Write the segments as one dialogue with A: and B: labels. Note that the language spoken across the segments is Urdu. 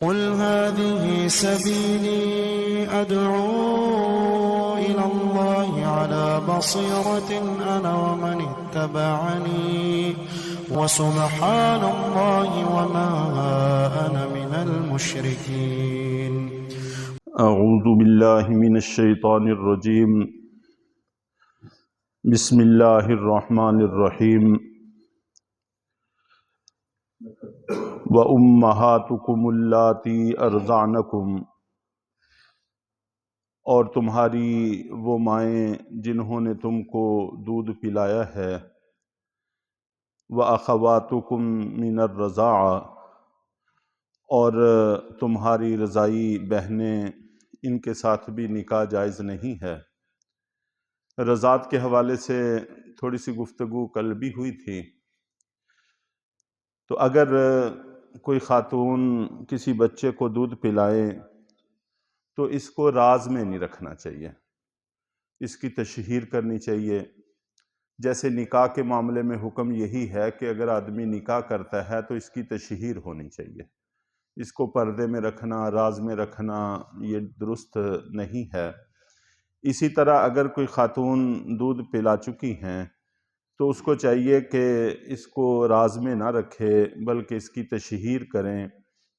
A: قل هذه سبيلي أدعو إلى الله على بصيرة أنا ومن اتبعني وسبحان الله وما أنا من المشركين.
B: اعوذ باللہ من الشیطان الرجیم. بسم اللہ الرحمن الرحیم. وَأُمَّهَاتُكُمُ اللَّاتِي أَرْضَعْنَكُمْ، اور تمہاری وہ مائیں جنہوں نے تم کو دودھ پلایا ہے. وَأَخَوَاتُكُمْ مِنَ الرَّضَاعَةِ، اور تمہاری رضائی بہنیں، ان کے ساتھ بھی نکاح جائز نہیں ہے. رضاعت کے حوالے سے تھوڑی سی گفتگو کل بھی ہوئی تھی. تو اگر کوئی خاتون کسی بچے کو دودھ پلائے تو اس کو راز میں نہیں رکھنا چاہیے، اس کی تشہیر کرنی چاہیے. جیسے نکاح کے معاملے میں حکم یہی ہے کہ اگر آدمی نکاح کرتا ہے تو اس کی تشہیر ہونی چاہیے. اس کو پردے میں رکھنا، راز میں رکھنا، یہ درست نہیں ہے. اسی طرح اگر کوئی خاتون دودھ پلا چکی ہیں تو اس کو چاہیے کہ اس کو راز میں نہ رکھے، بلکہ اس کی تشہیر کریں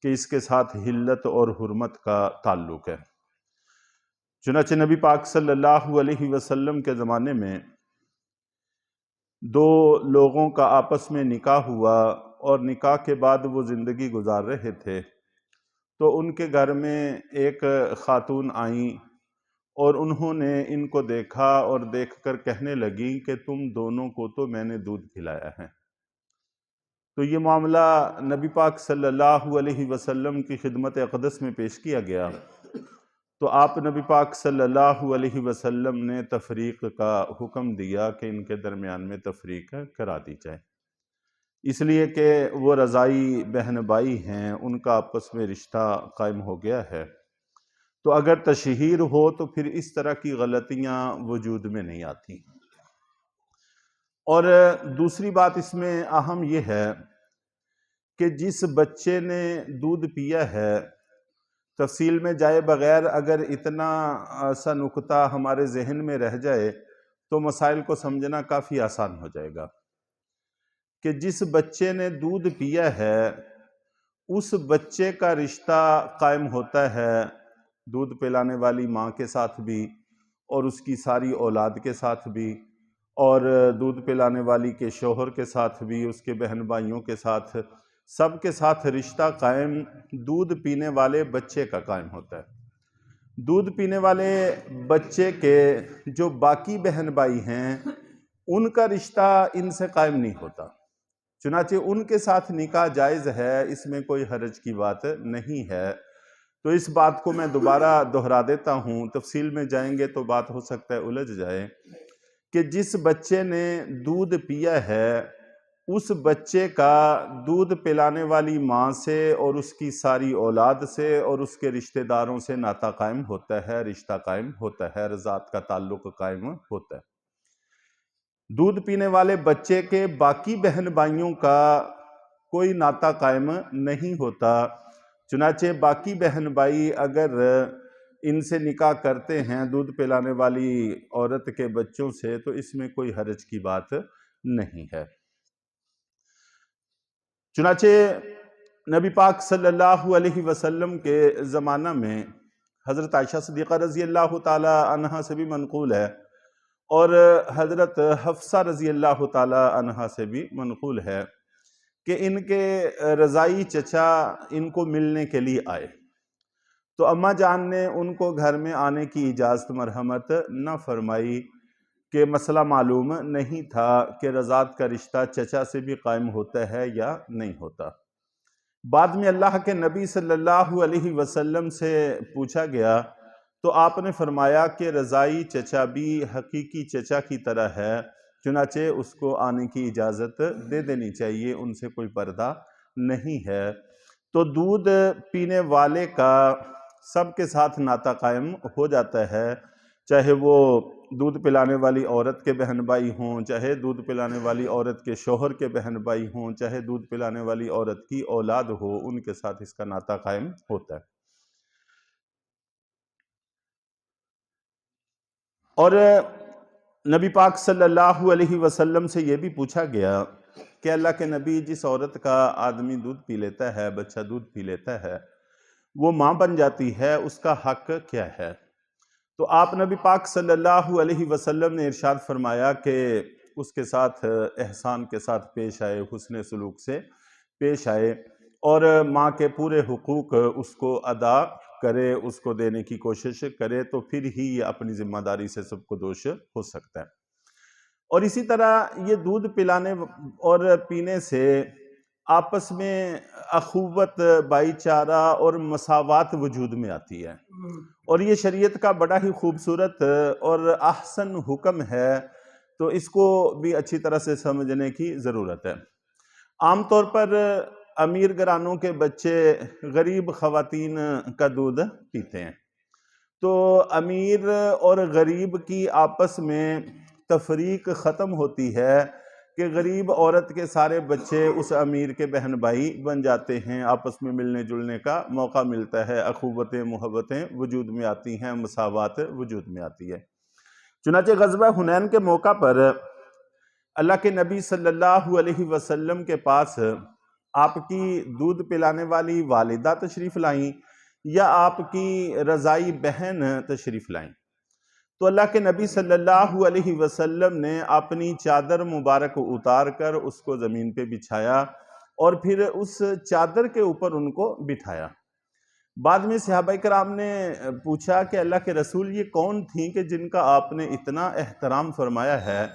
B: کہ اس کے ساتھ حلت اور حرمت کا تعلق ہے. چنانچہ نبی پاک صلی اللہ علیہ وسلم کے زمانے میں دو لوگوں کا آپس میں نکاح ہوا، اور نکاح کے بعد وہ زندگی گزار رہے تھے. تو ان کے گھر میں ایک خاتون آئیں اور انہوں نے ان کو دیکھا اور دیکھ کر کہنے لگیں کہ تم دونوں کو تو میں نے دودھ پلایا ہے. تو یہ معاملہ نبی پاک صلی اللہ علیہ وسلم کی خدمت اقدس میں پیش کیا گیا. تو آپ نبی پاک صلی اللہ علیہ وسلم نے تفریق کا حکم دیا کہ ان کے درمیان میں تفریق کرا دی جائے، اس لیے کہ وہ رضائی بہن بھائی ہیں، ان کا آپس میں رشتہ قائم ہو گیا ہے. تو اگر تشہیر ہو تو پھر اس طرح کی غلطیاں وجود میں نہیں آتی. اور دوسری بات اس میں اہم یہ ہے کہ جس بچے نے دودھ پیا ہے، تفصیل میں جائے بغیر اگر اتنا سا نکتہ ہمارے ذہن میں رہ جائے تو مسائل کو سمجھنا کافی آسان ہو جائے گا کہ جس بچے نے دودھ پیا ہے اس بچے کا رشتہ قائم ہوتا ہے دودھ پلانے والی ماں کے ساتھ بھی، اور اس کی ساری اولاد کے ساتھ بھی، اور دودھ پلانے والی کے شوہر کے ساتھ بھی، اس کے بہن بھائیوں کے ساتھ، سب کے ساتھ رشتہ قائم دودھ پینے والے بچے کا قائم ہوتا ہے. دودھ پینے والے بچے کے جو باقی بہن بھائی ہیں ان کا رشتہ ان سے قائم نہیں ہوتا. چنانچہ ان کے ساتھ نکاح جائز ہے، اس میں کوئی حرج کی بات نہیں ہے. تو اس بات کو میں دوبارہ دہرا دیتا ہوں، تفصیل میں جائیں گے تو بات ہو سکتا ہے الجھ جائے، کہ جس بچے نے دودھ پیا ہے اس بچے کا دودھ پلانے والی ماں سے اور اس کی ساری اولاد سے اور اس کے رشتہ داروں سے ناطہ قائم ہوتا ہے، رشتہ قائم ہوتا ہے، رضاعت کا تعلق قائم ہوتا ہے. دودھ پینے والے بچے کے باقی بہن بھائیوں کا کوئی ناطہ قائم نہیں ہوتا. چنانچہ باقی بہن بھائی اگر ان سے نکاح کرتے ہیں دودھ پلانے والی عورت کے بچوں سے تو اس میں کوئی حرج کی بات نہیں ہے. چنانچہ نبی پاک صلی اللہ علیہ وسلم کے زمانہ میں حضرت عائشہ صدیقہ رضی اللہ تعالی عنہا سے بھی منقول ہے، اور حضرت حفصہ رضی اللہ تعالی عنہا سے بھی منقول ہے کہ ان کے رضائی چچا ان کو ملنے کے لیے آئے. تو اماں جان نے ان کو گھر میں آنے کی اجازت مرحمت نہ فرمائی کہ مسئلہ معلوم نہیں تھا کہ رضاعت کا رشتہ چچا سے بھی قائم ہوتا ہے یا نہیں ہوتا. بعد میں اللہ کے نبی صلی اللہ علیہ وسلم سے پوچھا گیا تو آپ نے فرمایا کہ رضائی چچا بھی حقیقی چچا کی طرح ہے، چنانچہ اس کو آنے کی اجازت دے دینی چاہیے، ان سے کوئی پردہ نہیں ہے. تو دودھ پینے والے کا سب کے ساتھ ناطہ قائم ہو جاتا ہے، چاہے وہ دودھ پلانے والی عورت کے بہن بھائی ہوں، چاہے دودھ پلانے والی عورت کے شوہر کے بہن بھائی ہوں، چاہے دودھ پلانے والی عورت کی اولاد ہو، ان کے ساتھ اس کا ناطہ قائم ہوتا ہے۔ اور نبی پاک صلی اللہ علیہ وسلم سے یہ بھی پوچھا گیا کہ اللہ کے نبی، جس عورت کا آدمی دودھ پی لیتا ہے، بچہ دودھ پی لیتا ہے، وہ ماں بن جاتی ہے، اس کا حق کیا ہے؟ تو آپ نبی پاک صلی اللہ علیہ وسلم نے ارشاد فرمایا کہ اس کے ساتھ احسان کے ساتھ پیش آئے، حسن سلوک سے پیش آئے، اور ماں کے پورے حقوق اس کو ادا کرے، اس کو دینے کی کوشش کرے، تو پھر ہی یہ اپنی ذمہ داری سے سب کو دوش ہو سکتا ہے۔ اور اسی طرح یہ دودھ پلانے اور پینے سے آپس میں اخوت، بھائی چارہ اور مساوات وجود میں آتی ہے، اور یہ شریعت کا بڑا ہی خوبصورت اور احسن حکم ہے، تو اس کو بھی اچھی طرح سے سمجھنے کی ضرورت ہے۔ عام طور پر امیر گھرانوں کے بچے غریب خواتین کا دودھ پیتے ہیں، تو امیر اور غریب کی آپس میں تفریق ختم ہوتی ہے کہ غریب عورت کے سارے بچے اس امیر کے بہن بھائی بن جاتے ہیں، آپس میں ملنے جلنے کا موقع ملتا ہے، اخوتیں محبتیں وجود میں آتی ہیں، مساوات وجود میں آتی ہے۔ چنانچہ غزوہ حنین کے موقع پر اللہ کے نبی صلی اللہ علیہ وسلم کے پاس آپ کی دودھ پلانے والی والدہ تشریف لائیں یا آپ کی رضائی بہن تشریف لائیں، تو اللہ کے نبی صلی اللہ علیہ وسلم نے اپنی چادر مبارک اتار کر اس کو زمین پہ بچھایا اور پھر اس چادر کے اوپر ان کو بٹھایا۔ بعد میں صحابہ کرام نے پوچھا کہ اللہ کے رسول، یہ کون تھیں کہ جن کا آپ نے اتنا احترام فرمایا ہے؟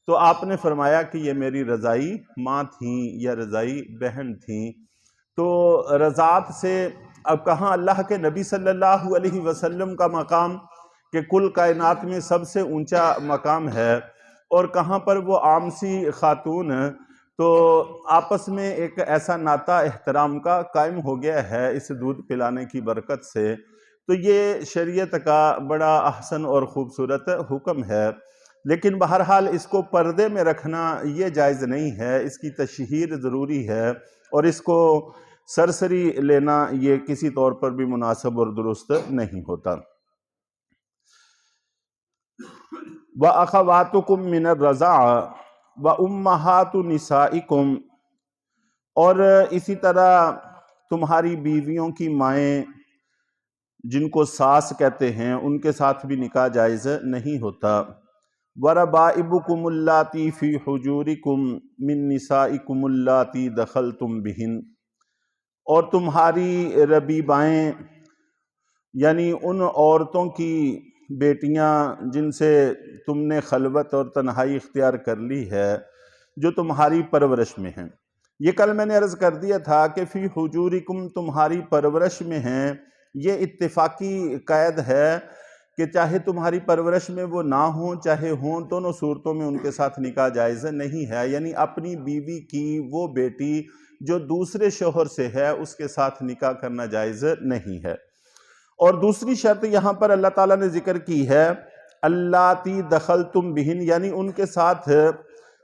B: تو آپ نے فرمایا کہ یہ میری رضائی ماں تھیں یا رضائی بہن تھیں۔ تو رضاعت سے اب کہاں اللہ کے نبی صلی اللہ علیہ وسلم کا مقام کہ کل کائنات میں سب سے اونچا مقام ہے، اور کہاں پر وہ عام سی خاتون، تو آپس میں ایک ایسا ناطہ احترام کا قائم ہو گیا ہے اس دودھ پلانے کی برکت سے۔ تو یہ شریعت کا بڑا احسن اور خوبصورت حکم ہے، لیکن بہرحال اس کو پردے میں رکھنا یہ جائز نہیں ہے، اس کی تشہیر ضروری ہے، اور اس کو سرسری لینا یہ کسی طور پر بھی مناسب اور درست نہیں ہوتا۔ وَأَخَوَاتُكُم مِّنَ الرَّضَاعَةِ وَأُمَّهَاتُ نِسَائِكُمْ، اور اسی طرح تمہاری بیویوں کی مائیں جن کو ساس کہتے ہیں، ان کے ساتھ بھی نکاح جائز نہیں ہوتا۔ وَرَبَائِبُكُمُ اللَّاتِي فِي حُجُورِكُم مِّن نِّسَائِكُمُ اللَّاتِي دَخَلْتُم بِهِنَّ، اور تمہاری ربیبائیں یعنی ان عورتوں کی بیٹیاں جن سے تم نے خلوت اور تنہائی اختیار کر لی ہے، جو تمہاری پرورش میں ہیں۔ یہ کل میں نے عرض کر دیا تھا کہ فی حجورکم تمہاری پرورش میں ہیں، یہ اتفاقی قید ہے کہ چاہے تمہاری پرورش میں وہ نہ ہوں چاہے ہوں، دونوں صورتوں میں ان کے ساتھ نکاح جائز نہیں ہے، یعنی اپنی بیوی کی وہ بیٹی جو دوسرے شوہر سے ہے اس کے ساتھ نکاح کرنا جائز نہیں ہے۔ اور دوسری شرط یہاں پر اللہ تعالیٰ نے ذکر کی ہے اللاتی دخلتم بہن، یعنی ان کے ساتھ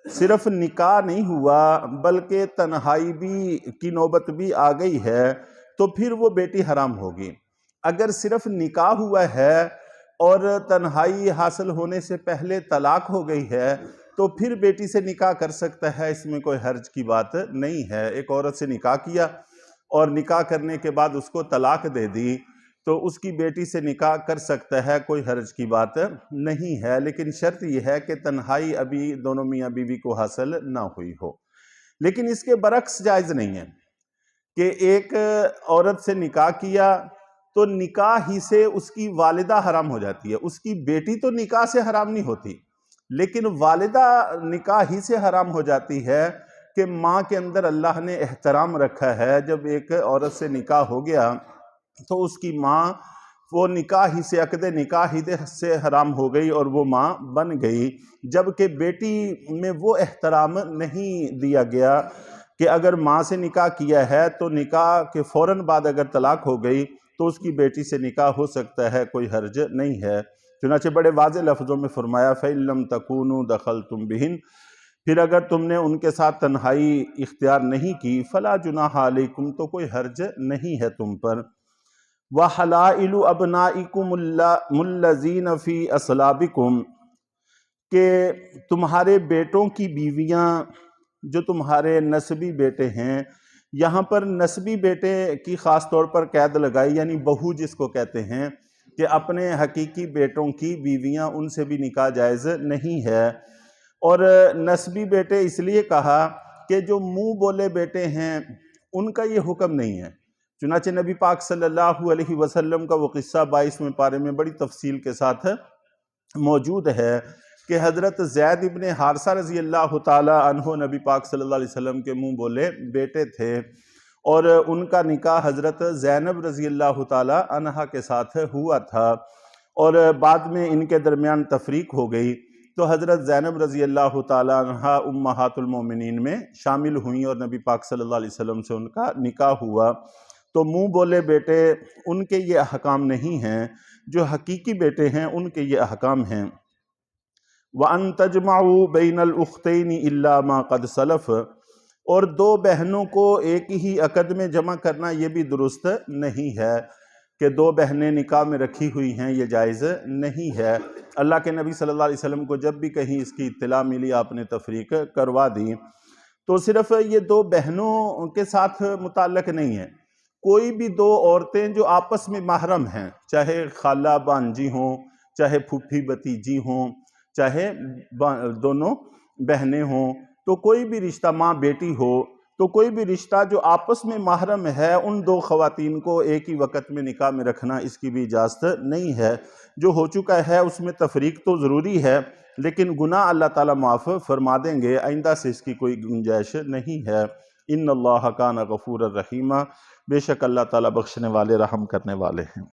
B: صرف نکاح نہیں ہوا بلکہ تنہائی بھی کی نوبت بھی آ گئی ہے، تو پھر وہ بیٹی حرام ہوگی۔ اگر صرف نکاح ہوا ہے اور تنہائی حاصل ہونے سے پہلے طلاق ہو گئی ہے تو پھر بیٹی سے نکاح کر سکتا ہے، اس میں کوئی حرج کی بات نہیں ہے۔ ایک عورت سے نکاح کیا اور نکاح کرنے کے بعد اس کو طلاق دے دی تو اس کی بیٹی سے نکاح کر سکتا ہے، کوئی حرج کی بات نہیں ہے، لیکن شرط یہ ہے کہ تنہائی ابھی دونوں میاں بیوی کو حاصل نہ ہوئی ہو۔ لیکن اس کے برعکس جائز نہیں ہے کہ ایک عورت سے نکاح کیا تو نکاح ہی سے اس کی والدہ حرام ہو جاتی ہے، اس کی بیٹی تو نکاح سے حرام نہیں ہوتی، لیکن والدہ نکاح ہی سے حرام ہو جاتی ہے کہ ماں کے اندر اللہ نے احترام رکھا ہے۔ جب ایک عورت سے نکاح ہو گیا تو اس کی ماں وہ نکاح ہی سے عقد نکاح ہی سے حرام ہو گئی اور وہ ماں بن گئی، جبکہ بیٹی میں وہ احترام نہیں دیا گیا کہ اگر ماں سے نکاح کیا ہے تو نکاح کے فوراً بعد اگر طلاق ہو گئی تو اس کی بیٹی سے نکاح ہو سکتا ہے، کوئی حرج نہیں ہے، چنانچہ بڑے واضح لفظوں میں فرمایا فَإِن لَمْ تَكُونُوا دَخَلْتُمْ بِهِنَّ، پھر اگر تم نے ان کے ساتھ تنہائی اختیار نہیں کی فَلَا جُنَاحَ عَلَيْكُمْ، تو کوئی حرج نہیں ہے تم پر. وَحَلَائِلُ أَبْنَائِكُمُ الَّذِينَ فِي أَصْلَابِكُمْ، کہ تمہارے بیٹوں کی بیویاں جو تمہارے نسبی بیٹے ہیں. یہاں پر نسبی بیٹے کی خاص طور پر قید لگائی، یعنی بہو جس کو کہتے ہیں، کہ اپنے حقیقی بیٹوں کی بیویاں ان سے بھی نکاح جائز نہیں ہے. اور نسبی بیٹے اس لیے کہا کہ جو منہ بولے بیٹے ہیں ان کا یہ حکم نہیں ہے. چنانچہ نبی پاک صلی اللہ علیہ وسلم کا وہ قصہ 22ویں پارے میں بڑی تفصیل کے ساتھ موجود ہے کہ حضرت زید ابن حارثہ رضی اللہ تعالی عنہ نبی پاک صلی اللہ علیہ وسلم کے منہ بولے بیٹے تھے، اور ان کا نکاح حضرت زینب رضی اللہ تعالی عنہ کے ساتھ ہوا تھا، اور بعد میں ان کے درمیان تفریق ہو گئی تو حضرت زینب رضی اللہ تعالی عنہ امہات المومنین میں شامل ہوئیں اور نبی پاک صلی اللہ علیہ وسلم سے ان کا نکاح ہوا. تو منہ بولے بیٹے ان کے یہ احکام نہیں ہیں، جو حقیقی بیٹے ہیں ان کے یہ احکام ہیں. وَأَن تَجْمَعُوا بَيْنَ الْأُخْتَيْنِ إِلَّا مَا قَدْ سَلَفَ، اور دو بہنوں کو ایک ہی عقد میں جمع کرنا یہ بھی درست نہیں ہے، کہ دو بہنیں نکاح میں رکھی ہوئی ہیں یہ جائز نہیں ہے. اللہ کے نبی صلی اللہ علیہ وسلم کو جب بھی کہیں اس کی اطلاع ملی آپ نے تفریق کروا دی. تو صرف یہ دو بہنوں کے ساتھ متعلق نہیں ہے، کوئی بھی دو عورتیں جو آپس میں محرم ہیں، چاہے خالہ بانجی ہوں، چاہے پھوپھی بتیجی ہوں، چاہے دونوں بہنیں ہوں، تو کوئی بھی رشتہ، ماں بیٹی ہو، تو کوئی بھی رشتہ جو آپس میں محرم ہے ان دو خواتین کو ایک ہی وقت میں نکاح میں رکھنا اس کی بھی اجازت نہیں ہے. جو ہو چکا ہے اس میں تفریق تو ضروری ہے، لیکن گناہ اللہ تعالیٰ معاف فرما دیں گے، آئندہ سے اس کی کوئی گنجائش نہیں ہے. ان اللہ کان غفورا رحیما، بے شک اللہ تعالیٰ بخشنے والے رحم کرنے والے ہیں.